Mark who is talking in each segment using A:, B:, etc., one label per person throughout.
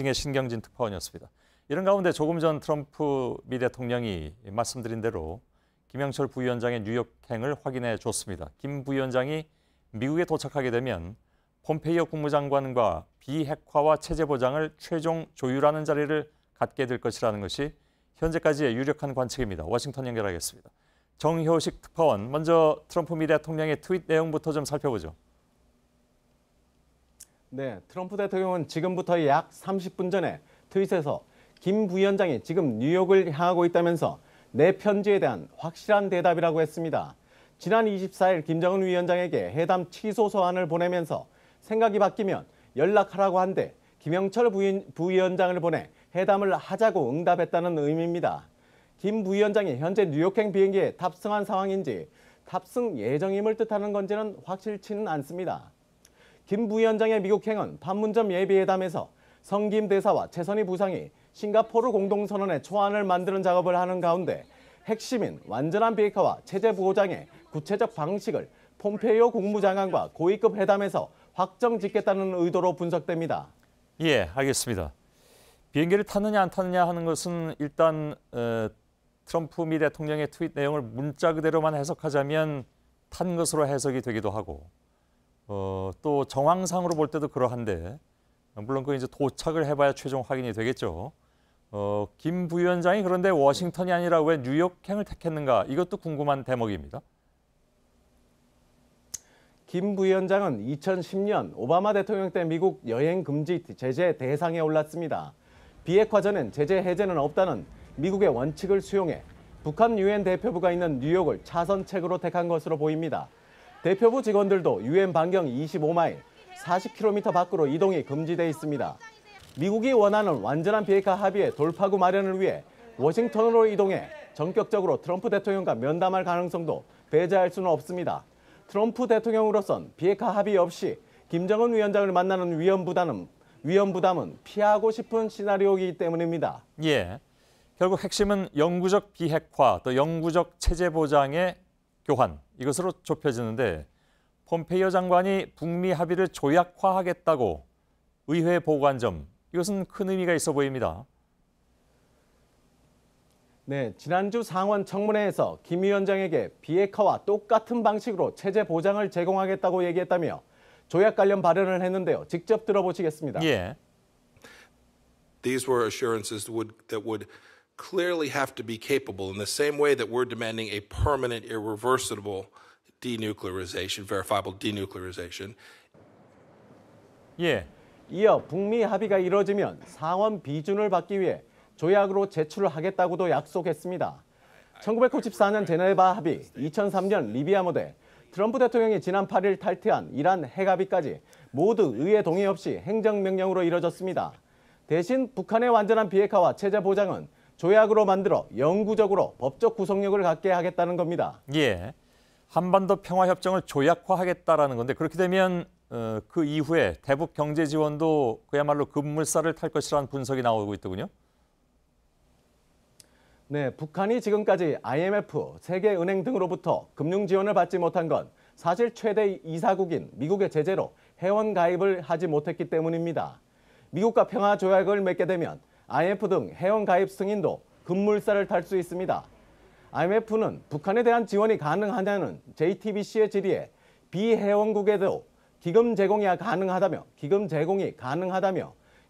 A: 의 신경진 특파원이었습니다. 이런 가운데 조금 전 트럼프 미 대통령이 말씀드린 대로 김영철 부위원장의 뉴욕행을 확인해 줬습니다. 김 부위원장이 미국에 도착하게 되면 폼페이오 국무장관과 비핵화와 체제 보장을 최종 조율하는 자리를 갖게 될 것이라는 것이 현재까지의 유력한 관측입니다. 워싱턴 연결하겠습니다. 정효식 특파원, 먼저 트럼프 미 대통령의 트윗 내용부터 좀 살펴보죠.
B: 네, 트럼프 대통령은 지금부터 약 30분 전에 트윗에서 김 부위원장이 지금 뉴욕을 향하고 있다면서 내 편지에 대한 확실한 대답이라고 했습니다. 지난 24일 김정은 위원장에게 회담 취소 서한을 보내면서 생각이 바뀌면 연락하라고 한데 김영철 부위원장을 보내 회담을 하자고 응답했다는 의미입니다. 김 부위원장이 현재 뉴욕행 비행기에 탑승한 상황인지 탑승 예정임을 뜻하는 건지는 확실치는 않습니다. 김 부위원장의 미국행은 판문점 예비회담에서 성김 대사와 최선희 부상이 싱가포르 공동선언의 초안을 만드는 작업을 하는 가운데 핵심인 완전한 비핵화와 체제 보장의 구체적 방식을 폼페이오 국무장관과 고위급 회담에서 확정 짓겠다는 의도로 분석됩니다.
A: 예, 알겠습니다. 비행기를 탔느냐 안 탔느냐 하는 것은 일단 트럼프 미 대통령의 트윗 내용을 문자 그대로만 해석하자면 탄 것으로 해석이 되기도 하고 또 정황상으로 볼 때도 그러한데 물론 그 이제 도착을 해봐야 최종 확인이 되겠죠. 김 부위원장이 그런데 워싱턴이 아니라 왜 뉴욕행을 택했는가, 이것도 궁금한 대목입니다.
B: 김 부위원장은 2010년 오바마 대통령 때 미국 여행 금지 제재 대상에 올랐습니다. 비핵화 전엔 제재 해제는 없다는 미국의 원칙을 수용해 북한 유엔 대표부가 있는 뉴욕을 차선책으로 택한 것으로 보입니다. 대표부 직원들도 유엔 반경 25마일, 40km 밖으로 이동이 금지돼 있습니다. 미국이 원하는 완전한 비핵화 합의의 돌파구 마련을 위해 워싱턴으로 이동해 전격적으로 트럼프 대통령과 면담할 가능성도 배제할 수는 없습니다. 트럼프 대통령으로선 비핵화 합의 없이 김정은 위원장을 만나는 위험 부담은 피하고 싶은 시나리오이기 때문입니다.
A: 예, 결국 핵심은 영구적 비핵화, 또 영구적 체제 보장의 교환, 이것으로 좁혀지는데 폼페이오 장관이 북미 합의를 조약화하겠다고 의회에 보고한 점, 이것은 큰 의미가 있어 보입니다.
B: 네, 지난주 상원 청문회에서 김 위원장에게 비핵화와 똑같은 방식으로 체제 보장을 제공하겠다고 얘기했다며 조약 관련 발언을 했는데요. 직접 들어보시겠습니다.
A: 예.
C: These were assurances that would clearly have to be capable in the same way that we're demanding a permanent, irreversible denuclearization, verifiable denuclearization.
A: 예.
B: 이어 북미 합의가 이뤄지면 상원 비준을 받기 위해 조약으로 제출을 하겠다고도 약속했습니다. 1994년 제네바 합의, 2003년 리비아 모델, 트럼프 대통령이 지난 8일 탈퇴한 이란 핵합의까지 모두 의회 동의 없이 행정명령으로 이뤄졌습니다. 대신 북한의 완전한 비핵화와 체제 보장은 조약으로 만들어 영구적으로 법적 구속력을 갖게 하겠다는 겁니다.
A: 예, 한반도 평화협정을 조약화하겠다라는 건데 그렇게 되면 그 이후에 대북 경제 지원도 그야말로 급물살을 탈 것이라는 분석이 나오고 있더군요.
B: 네, 북한이 지금까지 IMF, 세계은행 등으로부터 금융 지원을 받지 못한 건 사실 최대 이사국인 미국의 제재로 회원 가입을 하지 못했기 때문입니다. 미국과 평화 조약을 맺게 되면 IMF 등 회원 가입 승인도 급물살을 탈 수 있습니다. IMF는 북한에 대한 지원이 가능하냐는 JTBC의 질의에 비회원국에도 기금 제공이 가능하다며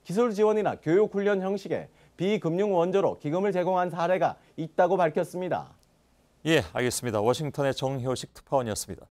B: 기술 지원이나 교육 훈련 형식의 비금융 원조로 기금을 제공한 사례가 있다고 밝혔습니다.
A: 예, 알겠습니다. 워싱턴의 정효식 특파원이었습니다.